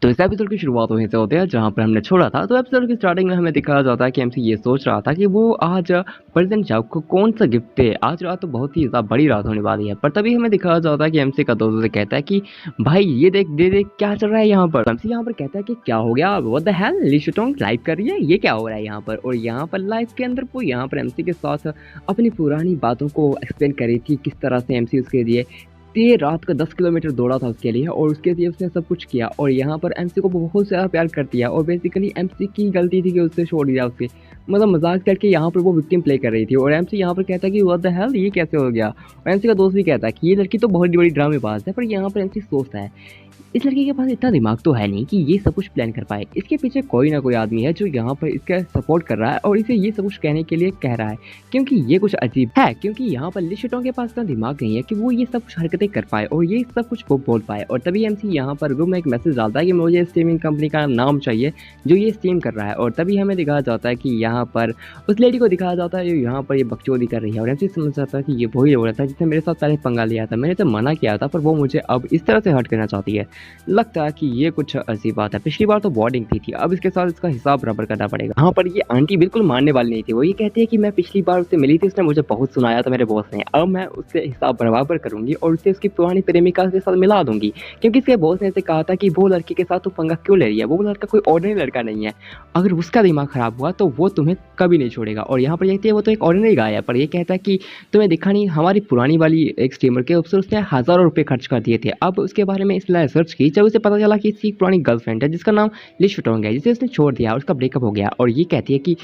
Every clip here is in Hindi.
तो इस एपिसोड की शुरुआत वहीं से होती है जहाँ पर हमने छोड़ा था। तो एपिसोड की स्टार्टिंग में हमें दिखाया जाता है कि एमसी ये सोच रहा था कि वो आज प्रेसिडेंट जाओ को कौन सा गिफ्ट दे। आज रात तो बहुत ही ज़्यादा बड़ी रात होने वाली है, पर तभी हमें दिखाया जाता है कि एमसी का दोस्त उसे कहता है कि भाई ये देख दे देख क्या चल रहा है यहाँ पर। एमसी यहाँ पर कहता है कि क्या हो गया, what the hell, Li Shutong live कर रही है, ये क्या हो रहा है यहाँ पर। और यहाँ पर लाइव के अंदर वो यहाँ पर एमसी के साथ अपनी पुरानी बातों को एक्सप्लेन कर रही थी, किस तरह से एमसी उसके लिए देर रात का 10 किलोमीटर दौड़ा था उसके लिए और उसके लिए उसने सब कुछ किया। और यहाँ पर एमसी को बहुत ज़्यादा प्यार करती है और बेसिकली एमसी की गलती थी कि उससे छोड़ दिया उसके, मतलब मजाक करके यहाँ पर वो विक्टिम प्ले कर रही थी। और एमसी यहाँ पर कहता है कि व्हाट द हेल, ये कैसे हो गया। और एमसी का दोस्त भी कहता है कि ये लड़की तो बहुत बड़ी ड्रामेबाज है। पर यहाँ पर एमसी सोचता है इस लड़के के पास इतना दिमाग तो है नहीं कि ये सब कुछ प्लान कर पाए। इसके पीछे कोई ना कोई आदमी है जो यहाँ पर इसका सपोर्ट कर रहा है और इसे ये सब कुछ कहने के लिए कह रहा है, क्योंकि ये कुछ अजीब है। क्योंकि यहाँ पर लिशटों के पास इतना दिमाग नहीं है कि वो ये सब कुछ हरकतें कर पाए और ये सब कुछ वो बोल पाए। और तभी एमसी यहाँ पर ग्रुप में एक मैसेज डालता है कि मुझे स्ट्रीमिंग कंपनी का नाम चाहिए जो ये स्ट्रीम कर रहा है। और तभी हमें दिखाया जाता है कि यहाँ पर उस लेडी को दिखाया जाता है जो यहाँ पर ये बकचोदी कर रही है। और एमसी समझ जाता है कि ये वही औरत है जिसने मेरे साथ पहले पंगा लिया था, मैंने तो मना किया था, पर वो मुझे अब इस तरह से हर्ट करना चाहती है। लगता है कि ये कुछ अजीब बात है। पिछली बार तो बॉर्डिंग थी, अब इसके साथ इसका हिसाब बराबर करना पड़ेगा। यहाँ पर ये आंटी बिल्कुल मानने वाली नहीं थी। वो ये कहती है कि मैं पिछली बार उससे मिली थी, उसने मुझे बहुत सुनाया था मेरे बॉस ने, अब मैं उससे हिसाब बराबर करूंगी और उसे उसकी पुरानी प्रेमिका के साथ मिला दूंगी। क्योंकि इसके बॉस ने इसे कहा था कि वो लड़की के साथ तो पंगा क्यों ले रही है, वो लड़का कोई ऑर्डिनरी लड़का नहीं है, अगर उसका दिमाग खराब हुआ तो वो तुम्हें कभी नहीं छोड़ेगा। और यहाँ पर कहती है वो तो एक ऑर्डिनरी गाय है, पर ये कहता है कि तुम्हें दिखा नहीं, हमारी पुरानी वाली एक स्ट्रीमर के ऊपर उसने हज़ारों रुपए खर्च कर दिए थे। अब उसके बारे में इसलिए रिसर्च की जब उसे पता चला कि इसकी पुरानी गर्लफ्रेंड है जिसका नाम ली शुटोंग है, जिसे उसने छोड़ दिया और उसका ब्रेकअप हो गया। और ये कहती है कि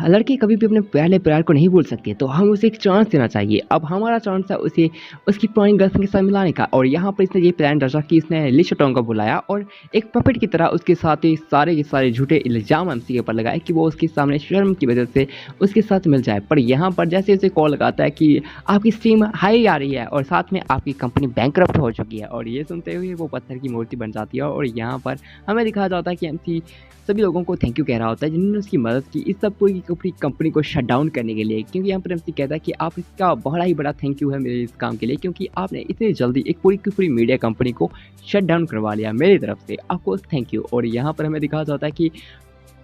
लड़की कभी भी अपने पहले प्यार को नहीं भूल सकती है, तो हम उसे एक चांस देना चाहिए। अब हमारा चांस है उसे उसकी पुरानी गर्लफ्रेंड के साथ मिलाने का। और यहाँ पर इसने ये प्लान रचा कि इसने ली शुटोंग को बुलाया और एक पपेट की तरह उसके साथ ही सारे के सारे झूठे इल्जाम एमसी के ऊपर लगाए कि वो उसके सामने शर्म की वजह से उसके साथ मिल जाए। पर यहाँ पर जैसे उसे कॉल लगाता है कि आपकी स्ट्रीम हाई आ रही है और साथ में आपकी कंपनी बैंकरप्ट हो चुकी है। और ये सुनते हुए वो पत्थर की मूर्ति बन जाती है। और यहाँ पर हमें दिखाया जाता है कि एमसी सभी लोगों को थैंक यू कह रहा होता है जिन्होंने उसकी मदद की इस सब पूरी कंपनी को शट डाउन करने के लिए। क्योंकि यहाँ पर एमसी कहता है कि आप इसका बड़ा ही बड़ा थैंक यू है मेरे इस काम के लिए, क्योंकि आपने इतनी जल्दी एक पूरी की पूरी मीडिया कंपनी को शट डाउन करवा लिया मेरी तरफ से, आपको थैंक यू। और यहाँ पर हमें दिखाया जाता है कि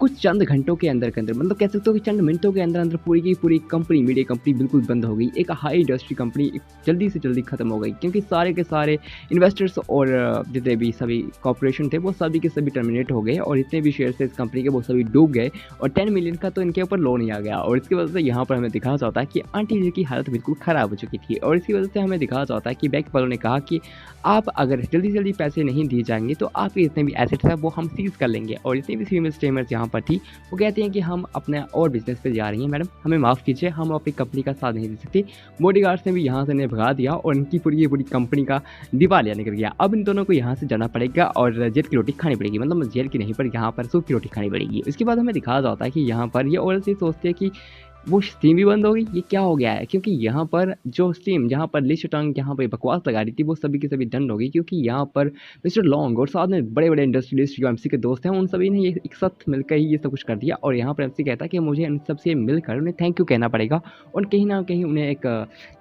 कुछ चंद घंटों के अंदर मतलब कह सकते हो कि चंद मिनटों के अंदर पूरी की पूरी कंपनी, मीडिया कंपनी बिल्कुल बंद हो गई। एक हाई इंडस्ट्री कंपनी जल्दी से जल्दी खत्म हो गई, क्योंकि सारे के सारे इन्वेस्टर्स और जितने भी सभी कॉर्पोरेशन थे वो सभी के सभी टर्मिनेट हो गए और जितने भी शेयर थे इस कंपनी के वो सभी डूब गए और 10 मिलियन का तो इनके ऊपर लोन ही आ गया। और इसकी वजह से यहाँ पर हमें दिखाया जाता है कि आंटी जी की हालत बिल्कुल ख़राब हो चुकी थी। और इसकी वजह से हमें दिखाया जाता है कि बैंक वालों ने कहा कि आप अगर जल्दी से जल्दी पैसे नहीं दिए जाएंगे तो आपके जितने भी एसेट्स हैं वो हम सीज कर लेंगे। और जितनी भी फीमेल स्ट्रीमर्स यहाँ पर थी वो कहती हैं कि हम अपने और बिजनेस पे जा रही हैं, मैडम हमें माफ़ कीजिए, हम अपनी कंपनी का साथ नहीं दे सकते। बॉडीगार्ड्स ने भी यहाँ से इन्हें भगा दिया और इनकी पूरी कंपनी का दिवालिया निकल गया। अब इन दोनों को यहाँ से जाना पड़ेगा और जेल की रोटी खानी पड़ेगी, मतलब जेल की नहीं पर यहाँ पर सूप की रोटी खानी पड़ेगी। इसके बाद हमें दिखाया जाता है कि यहाँ पर ये औरत ये सोचती है कि वो स्ट्रीम भी बंद हो गई, ये क्या हो गया है। क्योंकि यहाँ पर जो स्ट्रीम जहाँ पर ली शुटोंग यहाँ पर बकवास लगा रही थी वो सभी की सभी डन हो गई, क्योंकि यहाँ पर मिस्टर लॉन्ग और साथ में बड़े बड़े इंडस्ट्रियलिस्ट जो एमसी के दोस्त हैं उन सभी ने ये एक साथ मिलकर ही ये सब कुछ कर दिया। और यहाँ पर एमसी कहता है कि मुझे इन सबसे मिलकर उन्हें थैंक यू कहना पड़ेगा और कहीं ना कहीं उन्हें एक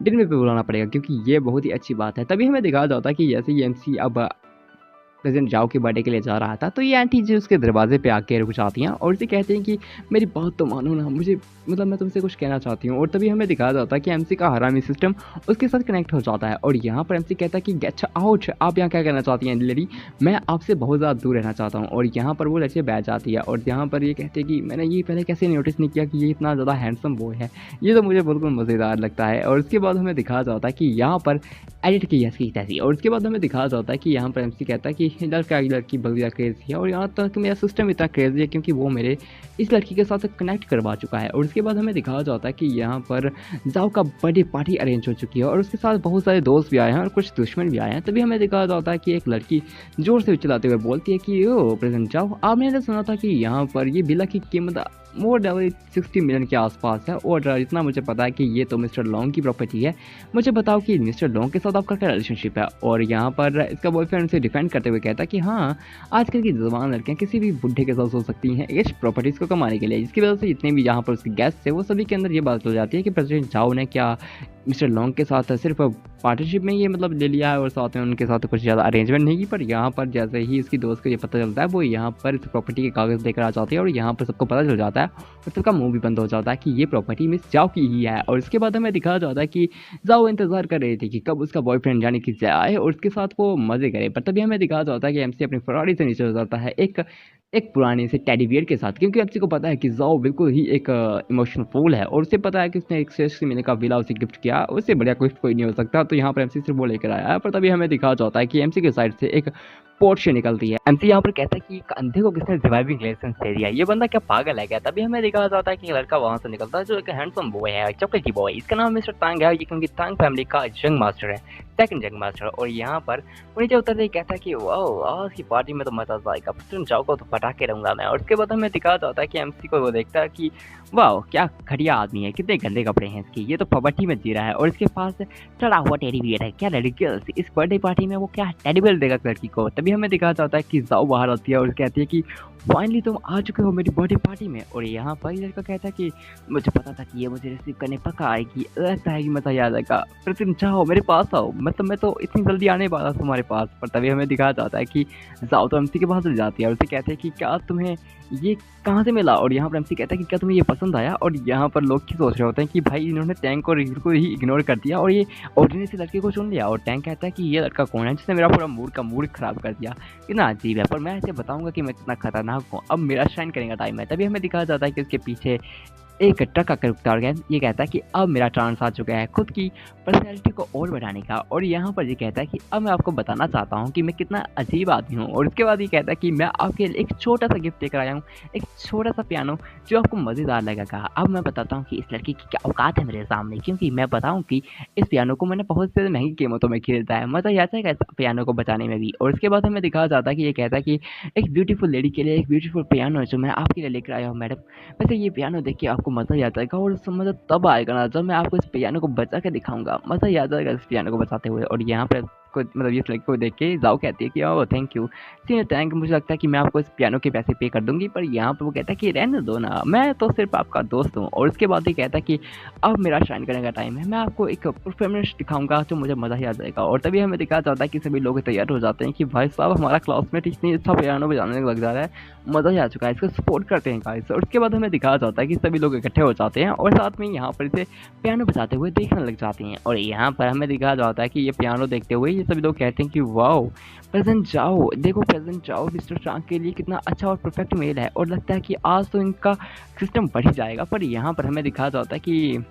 डिनर पे बुलाना पड़ेगा, क्योंकि ये बहुत ही अच्छी बात है। तभी हमें दिखाया जाता है कि जैसे ही एमसी अब प्रेसिडेंट जाओ के बर्थडे के लिए जा रहा था तो ये आंटी जी उसके दरवाजे पे आके रुक जाती हैं और उसे कहती हैं कि मेरी बात तो मानो ना, मुझे मतलब मैं तुमसे कुछ कहना चाहती हूँ। और तभी हमें दिखाया जाता है कि एमसी का हरामी सिस्टम उसके साथ कनेक्ट हो जाता है। और यहाँ पर एमसी कहता है कि गेट आउट, आप यहाँ क्या कहना चाहती हैं लेडी, मैं आपसे बहुत ज़्यादा दूर रहना चाहता हूँ। और यहाँ पर वो लड़के बैठ जाती है और यहाँ पर ये कहते हैं कि मैंने ये पहले कैसे नोटिस नहीं किया कि ये इतना ज़्यादा हैंडसम बॉय है, ये तो मुझे बिल्कुल मज़ेदार लगता है। और उसके बाद हमें दिखाया जाता है कि यहाँ पर एडिट की ऐसी तैसी। और उसके बाद हमें दिखाया जाता है कि यहाँ पर एमसी कहता है कि लड़की बगैर क्रेजी है और यहाँ तक मेरा सिस्टम इतना क्रेजी है क्योंकि वो मेरे इस लड़की के साथ कनेक्ट करवा चुका है। और उसके बाद हमें दिखाया जाता है कि यहाँ पर जाओ का बर्थडे पार्टी अरेंज हो चुकी है और उसके साथ बहुत सारे दोस्त भी आए हैं और कुछ दुश्मन भी आए हैं। तभी हमें दिखाया जाता है कि एक लड़की जोर से चलाते हुए बोलती है कि ओ प्रेजेंट जाओ, आपने तो सुना था कि यहाँ पर ये बिला की कीमत मोर देन 60 मिलियन के आसपास है और इतना मुझे पता है कि ये तो मिस्टर लॉन्ग की प्रॉपर्टी है, मुझे बताओ कि मिस्टर लॉन्ग के साथ आपका क्या रिलेशनशिप है। और यहाँ पर इसका बॉयफ्रेंड उसे डिफेंड करते हुए कहता है कि हाँ, आजकल की जवान लड़कियाँ किसी भी बुढ़े के साथ हो सकती हैं इस प्रॉपर्टीज़ को कमाने के लिए, जिसकी वजह से जितने भी यहाँ पर उसके गेस्ट थे वो सभी के अंदर ये बात हो जाती है कि प्रेसिडेंट जाओ ने क्या मिस्टर लॉन्ग के साथ सिर्फ पार्टनरशिप में ये मतलब ले लिया है और साथ में उनके साथ कुछ ज़्यादा अरेंजमेंट नहीं की। पर यहाँ पर जैसे ही इसकी दोस्त को ये पता चलता है, वो यहाँ पर इस प्रॉपर्टी के कागज़ लेकर आ जाती है और यहाँ पर सबको पता चल जाता है और सबका मुँह भी बंद हो जाता है कि ये प्रॉपर्टी मिस जाओ की ही है। और इसके बाद हमें दिखाया जाता है कि जाओ इंतज़ार कर रही थी कि कब उसका बॉयफ्रेंड यानी कि जय आए और उसके साथ वो मज़े करे। पर तभी हमें दिखाया जाता है कि एमसी अपनी फरारी से नीचे उतरता है एक एक पुराने से टेडी बियर के साथ, क्योंकि एमसी को पता है कि ज़ाओ बिल्कुल ही एक इमोशनल फूल है और उसे पता है कि उसने एक शेष महीने का विला उसे गिफ्ट किया, उससे बढ़िया गिफ्ट कोई नहीं हो सकता। तो यहाँ पर एमसी सिर्फ वो लेकर आया है। पर तभी हमें दिखाया जाता है कि एमसी के साइड से एक पोर्शे निकलती है। एमसी यहाँ पर कहता है कि एक अंधे को किसने रिवाइविंग लाइसेंस दे दिया, ये बंदा क्या पागल है क्या। तभी हमें दिखाया जाता है कि एक लड़का वहां से निकलता है जो एक हैंडसम बॉय है, चॉकलेटी बॉय। इसका नाम मिस्टर तांग है, ये क्योंकि तांग फैमिली का जंग मास्टर है, सेकंड जंग मास्टर। और यहाँ पर वो नीचे उतरते ही कहता है कि वाह आज की पार्टी में तो मजा आएगा, तुम जाओगे तो पटाखे रहूंगा मैं। और उसके बाद हमें दिखाया जाता है कि एमसी को वो देखता है कि वाह क्या घटिया आदमी है, कितने गंदे कपड़े हैं इसके, ये तो पॉवर्टी में जी रहा है और इसके पास चढ़ा हुआ टेडी बियर है, क्या लड़की इस बर्थडे पार्टी में वो क्या टेडी बियर देगा लड़की को। तभी हमें दिखाया जाता है कि जाओ बाहर आती है और कहती है कि फाइनली तुम आ चुके हो मेरी बर्थडे पार्टी में। और यहाँ पर लड़का कहता है कि मुझे पता था कि ये मुझे रिसीव करने पक्का आएगी, लगता है कि मजा याद आएगा, फिर तुम चाहो मेरे पास आओ, मतलब मैं तो इतनी जल्दी आने वाला था तुम्हारे पास। पर तभी हमें दिखाया जाता है कि जाओ तो एमसी के पास चली जाती है और उसे कहते हैं कि क्या तुम्हें ये कहाँ से मिला। और यहाँ पर एमसी कहता है कि क्या तुम्हें ये पसंद आया। और यहाँ पर लोग क्या सोच रहे होते हैं कि भाई इन्होंने टैंक और रिल को ही इग्नोर कर दिया और ये ऑर्डिनरी से लड़के को चुन लिया। और टैंक कहता है कि ये लड़का कौन है जिसने मेरा पूरा मूड खराब कर दिया, कितना अजीब है, पर मैं ऐसे बताऊंगा कि मैं कितना खतरनाक हूँ, अब मेरा शाइन करने का टाइम है। तभी हमें दिखाया जाता है कि उसके पीछे एक ट्रक आकर रुकता है, ये कहता है कि अब मेरा चांस आ चुका है खुद की पर्सनैलिटी को और बढ़ाने का। और यहाँ पर ये कहता है कि अब मैं आपको बताना चाहता हूँ कि मैं कितना अजीब आदमी हूँ। और उसके बाद ये कहता है कि मैं आपके लिए एक छोटा सा गिफ्ट लेकर आया हूँ, एक छोटा सा पियानो जो आपको मज़ेदार लगेगा। अब मैं बताता हूँ कि इस लड़की की क्या औकात है मेरे सामने, क्योंकि मैं बताऊँ कि इस पियानो को मैंने बहुत से महंगी कीमतों में खरीदा है, मज़ा आ जाएगा इस पियानो को बचाने में भी। और उसके बाद हमें दिखाया जाता है कि ये कहता है कि एक ब्यूटीफुल लेडी के लिए एक ब्यूटीफुल पियानो है जो मैं आपके लिए लेकर आया हूँ मैडम। वैसे ये पियानो देख के आपको मज़ा ही आ जाएगा और मज़ा तब आएगा ना जब मैं आपको इस पियानो को बजा के दिखाऊंगा, मज़ा ही आ जाएगा इस पियानो को बजाते हुए। और यहाँ पर को मतलब इस लड़की को देख के जाओ कहती है कि oh thank you see thank, मुझे लगता है कि मैं आपको इस पियानो के पैसे पे कर दूंगी। पर यहाँ पर वो कहता है कि रहने दो ना, मैं तो सिर्फ आपका दोस्त हूँ। और उसके बाद ये कहता है कि अब मेरा शाइन करने का टाइम है, मैं आपको एक परफॉर्मेंस दिखाऊंगा जो मुझे मज़ा ही आ जाएगा। और तभी हमें दिखाया जाता है कि सभी लोग तैयार हो जाते हैं कि भाई साहब हमारा क्लासमेट इतनी अच्छा पियानो बजाने लग जा रहा है, मज़ा ही आ चुका है, इसको सपोर्ट करते हैं गाइस। और उसके बाद हमें दिखाया जाता है कि सभी लोग इकट्ठे हो जाते हैं और साथ में यहाँ पर इसे पियानो बजाते हुए देखने लग जाते हैं। और यहाँ पर हमें दिखाया जाता है कि ये पियानो देखते हुए ये सभी लोग कहते हैं कि वाओ प्रेजेंट जाओ, देखो प्रेजेंट जाओ मिस्टर ट्रांग के लिए कितना अच्छा और परफेक्ट मेल है और लगता है कि आज तो इनका सिस्टम बढ़ ही जाएगा। पर यहाँ पर हमें दिखाया जाता है कि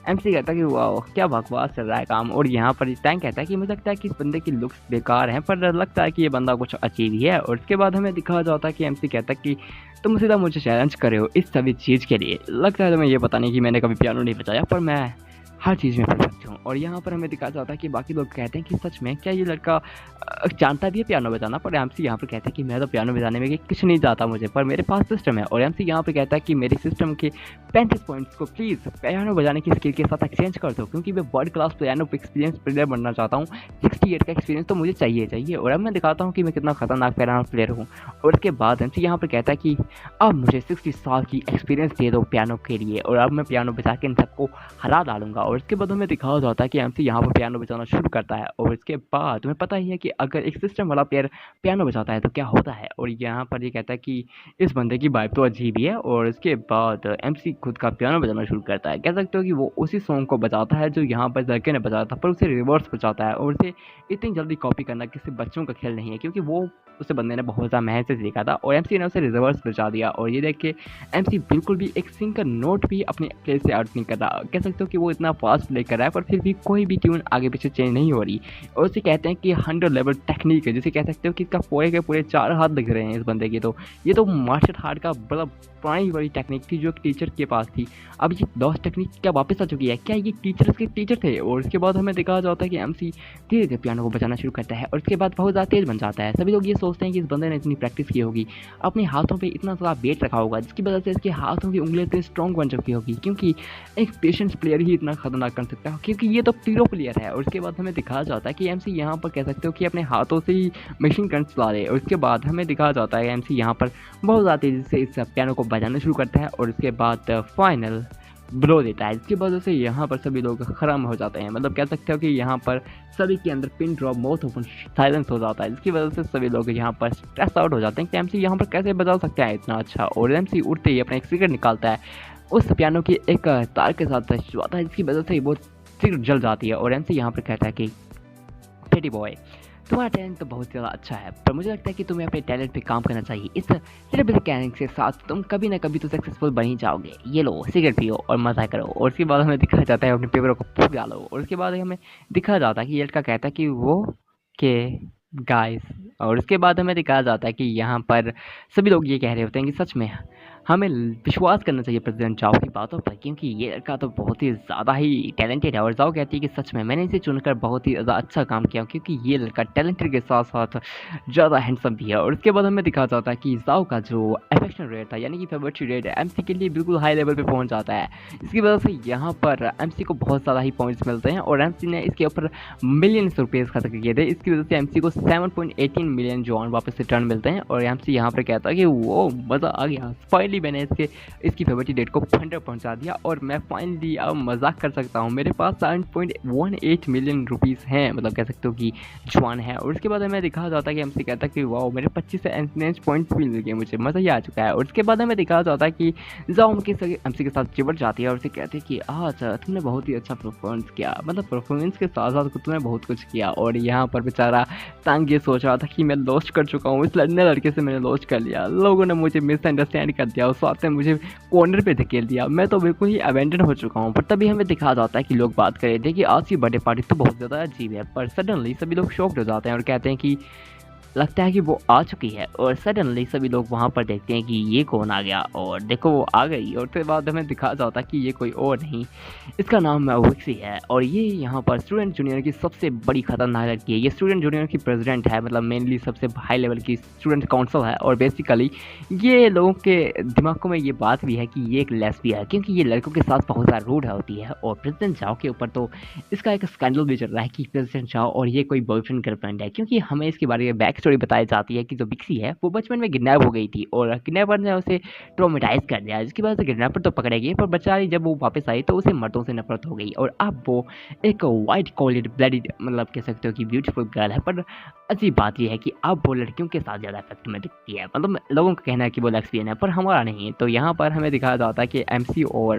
एमसी कहता है कि वाह क्या बकवास चल रहा है काम। और यहाँ पर टैंक कहता है कि मुझे लगता है कि इस बंदे की लुक्स बेकार हैं, पर लगता है कि ये बंदा कुछ अचीव ही है। और उसके बाद हमें दिखाया जाता है कि एमसी कहता है कि तुम सीधा मुझे चैलेंज करे हो इस सभी चीज़ के लिए, लगता है तुम्हें ये पता नहीं कि मैंने कभी पियानो नहीं बजाया, पर मैं हर चीज़ में परफेक्ट हूँ। और यहाँ पर हमें दिखाया जाता है कि बाकी लोग कहते हैं कि सच में क्या ये लड़का जानता भी है पियानो बजाना। पर एमसी यहाँ पर कहता है कि मैं तो पियानो बजाने में कुछ नहीं जाता मुझे, पर मेरे पास सिस्टम है। और एमसी यहाँ पर कहता है कि मेरे सिस्टम के 35 पॉइंट्स को प्लीज़ पियानो बजाने की स्किल के साथ एक्सचेंज कर दो, क्योंकि मैं world class piano experience player बनना चाहता हूँ। 68 का एक्सपीरियंस तो मुझे चाहिए। और अब मैं दिखाता हूँ कि मैं कितना खतरनाक पियानो प्लेयर हूँ। और उसके बाद एमसी यहाँ पर कहता है कि अब मुझे 60 साल की एक्सपीरियंस दे दो पियानो के लिए, और अब मैं पियानो बजा के इन सबको हरा डालूंगा। और उसके बाद हमें दिखाया जाता है कि एमसी यहाँ पर पियानो बजाना शुरू करता है। और इसके बाद तुम्हें पता ही है कि अगर एक सिस्टम वाला प्लेयर पियानो बजाता है तो क्या होता है। और यहाँ पर ये कहता है कि इस बंदे की वाइब तो अजीब ही है। और इसके बाद एमसी खुद का पियानो बजाना शुरू करता है, कह सकते हो कि वो उसी सॉन्ग को बजाता है जो यहाँ पर लड़के ने बजाया था, पर उसे रिवर्स बजाता है। और उसे इतनी जल्दी कॉपी करना किसी बच्चों का खेल नहीं है, क्योंकि वो उसे बंदे ने बहुत ज़्यादा मेहनत से सीखा था और एमसी ने उसे रिवर्स बजा दिया। और ये देख के एमसी बिल्कुल भी एक सिंगल नोट भी अपने प्लेस से आउट नहीं कर रहा, कह सकते हो कि वो इतना फास्ट प्ले कर रहा है पर फिर भी कोई भी ट्यून आगे पीछे चेंज नहीं हो रही। और उसे कहते हैं कि 100 लेवल टेक्निक है, जिसे कह सकते हो कि इसका पूरे के पूरे 4 हाथ दिख रहे हैं इस बंदे के। तो ये तो मार्शल आर्ट का बड़ा पुरानी वाली टेक्निक थी जो एक टीचर के पास थी, अब ये लॉस्ट टेक्निक क्या वापस आ चुकी है, क्या ये टीचर के टीचर थे। और उसके बाद हमें दिखाया जाता है कि एमसी धीरे धीरे पियानो को बजाना शुरू करता है और उसके बाद बहुत ज़्यादा तेज बन जाता है। सभी लोग ये सोचते हैं कि इस बंदे ने इतनी प्रैक्टिस की होगी, अपने हाथों पे इतना ज़्यादा वेट रखा होगा जिसकी वजह से इसके हाथों की उंगलियां इतनी स्ट्रॉन्ग बन चुकी होगी, क्योंकि एक पेशेंस प्लेयर ही इतना खतरनाक कर सकता है, क्योंकि ये तो प्रो प्लेयर है। और उसके बाद हमें दिखाया जाता है कि एमसी यहाँ पर कह सकते हो कि अपने हाथों से ही मशीन गन चला रहे। और उसके बाद हमें दिखाया जाता है एमसी यहाँ पर बहुत ज़्यादा तेज़ी से इस पियानो को बजाना शुरू करता है। और उसके बाद फाइनल बुला देता है, जिसकी वजह से यहाँ पर सभी लोग खत्म हो जाते हैं। मतलब कह सकते हो कि यहाँ पर सभी के अंदर pin drop mouth open silence हो जाता है, जिसकी वजह से सभी लोग यहाँ पर स्ट्रेस आउट हो जाते हैं कि एमसी यहाँ पर कैसे बजा सकता है इतना अच्छा। और एमसी उठते ही अपना एक सिगरेट निकालता है, उस पियानो की एक तार के साथ छुआता है, जिसकी वजह से वो सिगरेट जल जाती है। और एमसी यहाँ पर कहता है कि टेडी बॉय, तुम्हारा टैलेंट तो बहुत ज़्यादा अच्छा है, पर मुझे लगता है कि तुम्हें अपने टैलेंट पे काम करना चाहिए। इस लिटिल कैनिंग के साथ तुम कभी ना कभी तो सक्सेसफुल बन ही जाओगे। ये लो सिगरेट पियो और मज़ा करो। और उसके बाद हमें दिखाया जाता है अपने पेपरों को फूक डालो। और उसके बाद हमें दिखाया जाता है कि ये लड़का कहता है कि वो के गाइस। और उसके बाद हमें दिखाया जाता है कि यहाँ पर सभी लोग ये कह रहे होते हैं कि सच में हमें विश्वास करना चाहिए प्रेसिडेंट जाओ की बातों पर, क्योंकि ये लड़का तो बहुत ही ज़्यादा ही टैलेंटेड है। और जाओ कहती है कि सच में मैंने इसे चुनकर बहुत ही ज़्यादा अच्छा काम किया, क्योंकि ये लड़का टैलेंटेड के साथ साथ ज़्यादा हैंडसम भी है। और उसके बाद हमें दिखाया जाता है कि जाओ का जो अफेक्शन रेट था, यानी कि फेवरेट रेट एमसी के लिए बिल्कुल हाई लेवल पे पहुंच जाता है। इसकी वजह से यहाँ पर एमसी को बहुत ज़्यादा ही पॉइंट्स मिलते हैं और एमसी ने इसके ऊपर मिलियंस रुपीज़ खर्च किए थे। इसकी वजह से एमसी को 7.18 मिलियन जॉन वापस रिटर्न मिलते हैं। और एमसी यहाँ पर कहता है कि वो मज़ा आ गया, फाइनली मैंने इसकी फेवरेट डेट को 100 पहुंचा दिया और मैं फाइनली अब मजाक कर सकता हूँ। मेरे पास 7.18 मिलियन रुपीज़ हैं, मतलब कह सकते हो कि जवान है। और उसके बाद हमें दिखाया जाता है कि एमसी कहता है कि वाह मेरे 25 से इंफ्लुएंस पॉइंट्स भी मिल गए, मुझे मज़ा ही आ चुका है। और उसके बाद हमें दिखाया जाता है कि जाओ एमसी के साथ चिपट जाती है और उसे कहते हैं कि आज तुमने बहुत ही अच्छा परफॉर्मेंस किया, मतलब परफॉर्मेंस के साथ साथ तुमने बहुत कुछ किया। और यहाँ पर बेचारा तांग ये सोच रहा था कि मैं लॉस्ट कर चुका हूँ, इस लड़के से मैंने लॉस्ट कर लिया, लोगों ने मुझे मिसअंडरस्टैंड कर दिया, उस साथ में मुझे कॉर्नर पे धकेल दिया, मैं तो बिल्कुल ही अबेंडन हो चुका हूँ। पर तभी हमें दिखाया जाता है कि लोग बात कर रहे थे कि आज की बर्थडे पार्टी तो बहुत ज़्यादा अजीब है। पर सडनली सभी लोग शॉक्ड हो जाते हैं और कहते हैं कि लगता है कि वो आ चुकी है। और सडनली सभी लोग वहाँ पर देखते हैं कि ये कौन आ गया, और देखो वो आ गई। और उसके बाद हमें दिखाया जाता है कि ये कोई और नहीं, इसका नाम विक्सी है और ये यहाँ पर स्टूडेंट जूनियर की सबसे बड़ी खतरनाक लड़की है। ये स्टूडेंट जूनियर की प्रेसिडेंट है, मतलब मेनली सबसे हाई लेवल की स्टूडेंट काउंसिल है। और बेसिकली ये लोगों के दिमागों में ये बात भी है कि ये एक लेस्बियन है, क्योंकि ये लड़कों के साथ बहुत ज़्यादा रूड होती है। और प्रेसिडेंट जाओ के ऊपर तो इसका एक स्कैंडल भी चल रहा है कि प्रेसिडेंट जाओ और ये कोई बॉयफ्रेंड गर्लफ्रेंड है, क्योंकि हमें इसके बारे में बैक स्टोरी बताई जाती है कि जो विक्सी है वो बचपन में किडनैप हो गई थी और किडनैपर ने उसे ट्रॉमेटाइज कर दिया, जिसकी वजह से किडनैपर तो पकड़े गए, पर बेचारी जब वो वापस आई तो उसे मर्दों से नफरत हो गई। और अब वो एक वाइट कॉलर ब्लडी, मतलब कह सकते हो कि ब्यूटीफुल गर्ल है। पर अजीब बात यह है कि अब वो लड़कियों के साथ ज़्यादा इफेक्ट में दिखती है, मतलब लोगों का कहना है कि वो लेस्बियन है, पर हमारा नहीं है। तो यहाँ पर हमें दिखाया जाता है कि एमसी और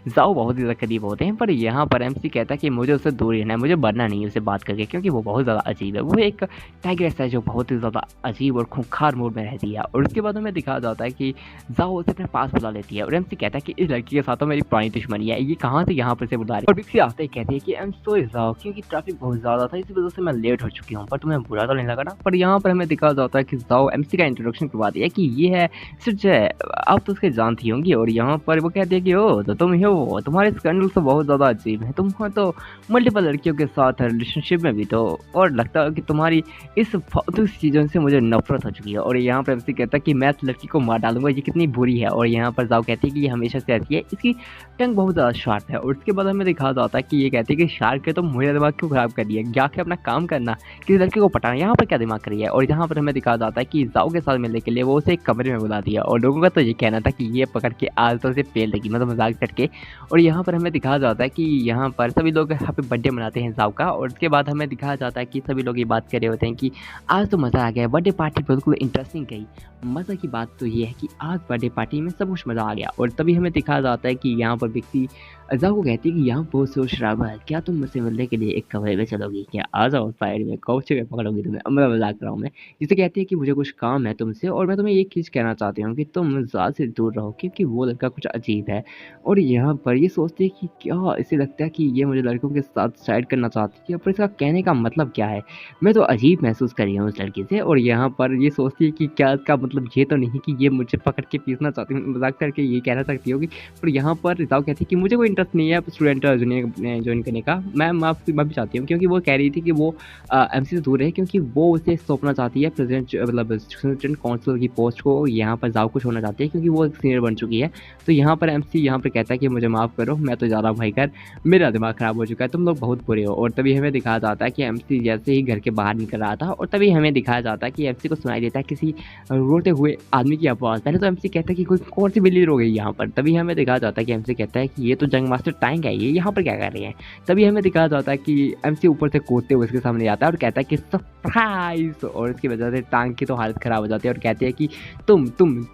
जाओ बहुत ज़्यादा करीब होते हैं, पर यहाँ पर एमसी कहता है कि मुझे उससे दूर रहना है, मुझे बढ़ना नहीं है उससे बात करके, क्योंकि वो बहुत ज़्यादा अजीब है। वो एक टाइग्रेस है जो बहुत ही ज़्यादा अजीब और खूंखार मूड में रहती है। और उसके बाद हमें दिखाया जाता है कि जाओ उसे अपने पास बुला लेती है और एमसी कहता है कि इस लड़की के साथ तो मेरी पुरानी दुश्मनी है, ये कहाँ से यहाँ पर से बुला रही है। और विक्सी आते ही कहती है कि आई एम सॉरी जाओ, क्योंकि ट्रैफिक बहुत ज़्यादा था, इसी वजह से मैं लेट हो चुकी हूँ, पर तुम्हें बुरा तो नहीं लगा ना। पर यहाँ पर हमें दिखाया जाता है कि जाओ एमसी का इंट्रोडक्शन करवा दिया कि ये है सच है, आप तो उसके जानती होंगी। और यहाँ पर वो कहती है कि ओ तो तुम ही हो, तुम्हारे स्कैंडल तो बहुत ज़्यादा अजीब है, तुम हो तो मल्टीपल लड़कियों के साथ रिलेशनशिप में भी, तो और लगता है कि तुम्हारी इस फालतू चीज़ों से मुझे नफरत हो चुकी है। और यहाँ पर एमसी कहता है कि मैं लड़की को मार डालूंगा, ये कितनी बुरी है। और यहाँ पर जाओ कहती है कि ये हमेशा से रहती है, इसकी टंग बहुत ज़्यादा शार्प है। और उसके बाद हमें दिखाया जाता है कि ये कहती है कि शार्प है तो मुझे दिमाग क्यों ख़राब कर दिया, जाके अपना काम करना, किसी लड़के को पटाना, यहाँ पर क्या दिमाग करी है। और यहाँ पर हमें दिखाया जाता है कि जाओ के साथ मिलने के लिए वो उसे एक कमरे में बुला दिया और लोगों का तो ये कहना था कि ये पकड़ के आज तो उसे पेल देगी, मतलब मजाक करके। और यहाँ पर हमें दिखाया जाता है कि यहाँ पर सभी लोग हैप्पी बर्थडे मनाते हैं जाओ का। और उसके बाद हमें दिखाया जाता है कि सभी लोग ये बात कर रहे होते हैं कि आज तो मज़ा आ गया, बर्थडे पार्टी बिल्कुल इंटरेस्टिंग गई। मज़ा की बात तो ये है कि आज बर्थडे पार्टी में सब कुछ मज़ा आ गया। और तभी हमें दिखाया जाता है कि यहाँ पर विक्सी जाओ को कहती है कि यहाँ बहुत शोर शराबा है, क्या तुम मुझसे मिलने के लिए एक कमरे में चलोगी, क्या आ जाओ फायर में कौचे में पकड़ोगी तुम्हें, मैं मजाक कर रहा हूँ मैं। जिसे कहती है कि मुझे कुछ काम है तुमसे और मैं तुम्हें एक चीज़ कहना चाहती हूँ कि तुम ज़्यादा से दूर रहो, क्योंकि वो लड़का कुछ अजीब है। और यहाँ पर ये सोचती है कि क्या इसे लगता है कि ये मुझे लड़कों के साथ साइड करना चाहती है, पर इसका कहने का मतलब क्या है, मैं तो अजीब महसूस कर रही हूँ उस लड़की से। और यहाँ पर ये सोचती है कि क्या इसका मतलब ये तो नहीं कि ये मुझे पकड़ के पीसना चाहती हूँ, मजाक करके ये कहना सकती होगी। पर यहाँ पर रिताव कहती है कि मुझे कोई इंटरेस्ट नहीं है स्टूडेंट जूनियर ज्वाइन करने का, मैं माफ़ी चाहती हूँ, क्योंकि वो कह रही थी कि वो एमसी से दूर रहे, क्योंकि वो उसे सौंपना चाहती है प्रेसिडेंट, मतलब स्टूडेंट काउंसिल की पोस्ट को यहाँ पर जाओ कुछ होना चाहती है, क्योंकि वो एक सीनियर बन चुकी है। तो यहाँ पर एमसी यहाँ पर कहता है कि मुझे माफ़ करो, मैं तो ज़्यादा भाई कर, मेरा दिमाग ख़राब हो चुका है, तुम लोग बहुत बुरे हो। और तभी हमें दिखाया जाता है कि एमसी जैसे ही घर के बाहर निकल रहा था और तभी हमें हमें दिखाया जाता है कि एमसी को सुनाई देता है किसी रोते हुए आदमी की आवाज़। पहले तो एमसी कहता है कि कोई कौन सी बिल्ली रो गई यहाँ पर। तभी हमें दिखाया जाता है कि एमसी कहता है कि ये तो जंग मास्टर टैंक है, ये यहाँ पर क्या कर रहे हैं। तभी हमें दिखाया जाता है कि एमसी ऊपर से कूदते हुए उसके सामने आता है और कहता है कि सरप्राइज, और इसकी वजह से टांग की तो हालत ख़राब हो जाती है और कहती है कि तुम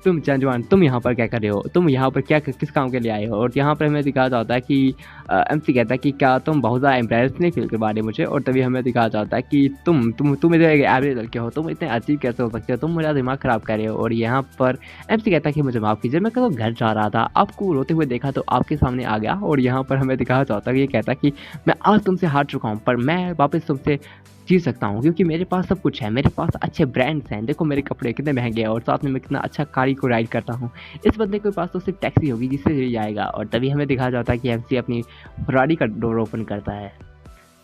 जंजवान, तुम यहाँ पर क्या कर रहे हो, तुम यहाँ पर क्या किस काम के लिए आए हो। और यहाँ पर हमें दिखाया जाता है कि एमसी कहता है कि क्या तुम बहुत ज़्यादा एम्प्रेस नहीं फील करवा रहे मुझे। और तभी हमें दिखाया जाता है कि तुम इतने एवरेज लड़के हो, तुम इतने अजीब कैसे हो सकते हो, तुम मेरा दिमाग ख़राब कर रहे हो। और यहाँ पर एमसी कहता है कि मुझे माफ़ कीजिए, मैं कल घर जा रहा था, आपको रोते हुए देखा तो आपके सामने आ गया। और यहाँ पर हमें दिखाया जाता है कि ये कहता है कि मैं आज तुमसे हार चुका हूँ, पर मैं वापस तुमसे जीत सकता हूँ क्योंकि मेरे पास सब कुछ है, मेरे पास अच्छे ब्रांड्स हैं, देखो मेरे कपड़े कितने महंगे हैं और साथ में मैं कितना अच्छा कारी को राइड करता हूँ। इस बंदे के पास तो सिर्फ टैक्सी होगी जिससे ले जाएगा। और तभी हमें दिखाया जाता है कि एमसी अपनी फरारी का डोर ओपन करता है,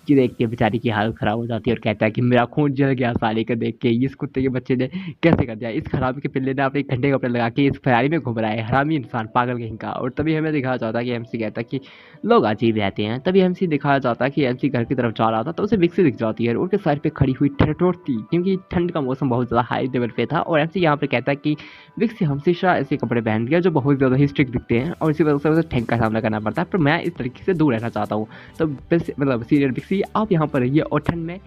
कि देख के बेचारी की हालत ख़राब हो जाती है और कहता है कि मेरा खून जल गया साले को देख के, इस कुत्ते के बच्चे ने कैसे कर दिया, इस खराबी के पिल्ले ने अपने घंटे कपड़े लगा के इस फरारी में घूम रहा है, हरामी इंसान, पागल कहीं का। और तभी हमें दिखाया जाता है कि एमसी कहता है कि लोग अजीब रहते हैं। तभी एमसी दिखाया जाता है कि एमसी घर की तरफ जा रहा था तो उसे विक्सी दिख जाती है और उसके सर पे खड़ी हुई ठठोरती, क्योंकि ठंड का मौसम बहुत ज़्यादा हाई लेवल पे था। और एमसी यहाँ पर कहता है कि विक्सी हमेशा ऐसे कपड़े पहन दिया जो बहुत ज़्यादा ही स्ट्रिक्ट दिखते हैं और इसी वजह से उसे ठंड का सामना करना पड़ता है, पर मैं इस तरीके से दूर रहना चाहता हूँ। तो मतलब सीनियर विक्सी आप यहाँ पर रहिए और ठंड में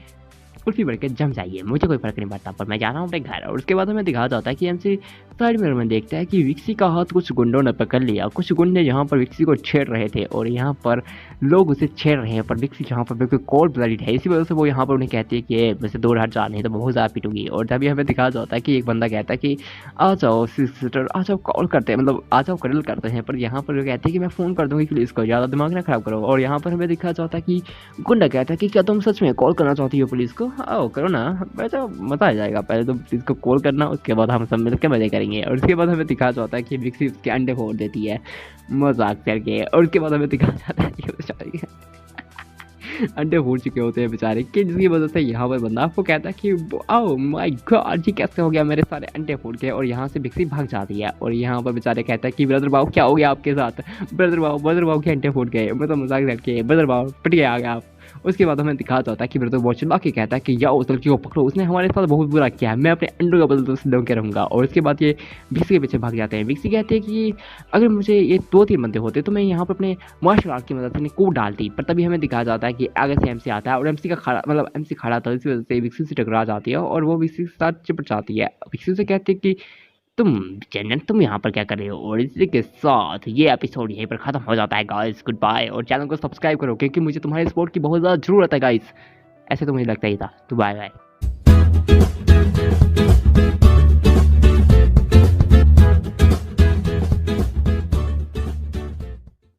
कुल्फी बढ़ के जम जाइए, मुझे कोई फर्क नहीं पड़ता, पर मैं जा रहा हूँ अपने घर। और उसके बाद हमें दिखाया जाता है कि एमसी साइड मिरर में देखता है कि विक्सी का हाथ कुछ गुंडों ने पकड़ लिया, कुछ गुंडे यहाँ पर विक्सी को छेड़ रहे थे और यहाँ पर लोग उसे छेड़ रहे हैं, पर विक्सी यहाँ पर बिल्कुल कोल्ड ब्लडेड है। इसी वजह से वो यहाँ पर उन्हें कहती है कि वैसे दूर हट जा, नहीं तो बहुत ज़्यादा पिटूंगी। और तभी हमें दिखाया जाता है कि एक बंदा कहता है कि आ जाओ सिस्टर, आ जाओ कॉल करते हैं, मतलब आ जाओ कॉल करते हैं, पर यहाँ पर वो कहते हैं कि मैं फ़ोन कर दूँगी पुलिस को, ज़्यादा दिमाग ना ख़राब करो। और यहाँ पर हमें दिखाया जाता है कि गुंडा कहता है कि क्या तुम सच में कॉल करना चाहती हो पुलिस को, आओ करो ना, वैसे मज़ा आ जाएगा, पहले तो पुलिस को कॉल करना, उसके बाद हम सब मिलकर मज़े करेंगे। और उसके बाद हमें दिखाया जाता है कि विक्सी उसके अंडे फोड़ देती है मजाक करके। और उसके बाद हमें दिखाया जाता है कि बेचारे अंडे फूट चुके होते हैं बेचारे के, जिसकी वजह से यहाँ पर बंदा आपको कहता है कि ओ माय गॉड जी कैसे हो गया, मेरे सारे अंडे फूट गए। और यहाँ से विक्सी भाग जाती है और यहाँ पर बेचारे कहता है कि ब्रदर बाबू क्या हो गया आपके साथ, ब्रदर बाबू के अंडे फूट गए, मतलब मजाक करके ब्रदर बाबू पिट गया आ गया आप। उसके बाद हमें दिखाया जाता है कि ब्रदर वॉच बाकी कहता है कि या उस लड़की को पकड़ो, उसने हमारे साथ बहुत बुरा किया है, मैं अपने अंडों का बदल उससे दे के रहूँगा। और उसके बाद ये विक्सी के पीछे भाग जाते हैं। विक्सी कहते हैं कि अगर मुझे ये 2-3 बंदे होते तो मैं यहाँ पर अपने मार्शल आर्ट की मदद से कूद डालती। पर तभी हमें दिखाया जाता है कि आगे से एमसी आता है और एमसी का खड़ा मतलब एमसी खड़ा था, इसी वजह से विक्सी से टकरा जाती है और वो विक्सी के साथ चिपट जाती है। विक्सी से कहते हैं कि तुम चंदन तुम यहाँ पर क्या कर रहे हो। और इसी के साथ ये एपिसोड यहीं पर खत्म हो जाता है गाइस, गुड बाय। और चैनल को सब्सक्राइब करो क्योंकि मुझे तुम्हारे सपोर्ट की बहुत ज़्यादा ज़रूरत है गाइस, ऐसे तो मुझे लगता ही था। तो बाय बाय।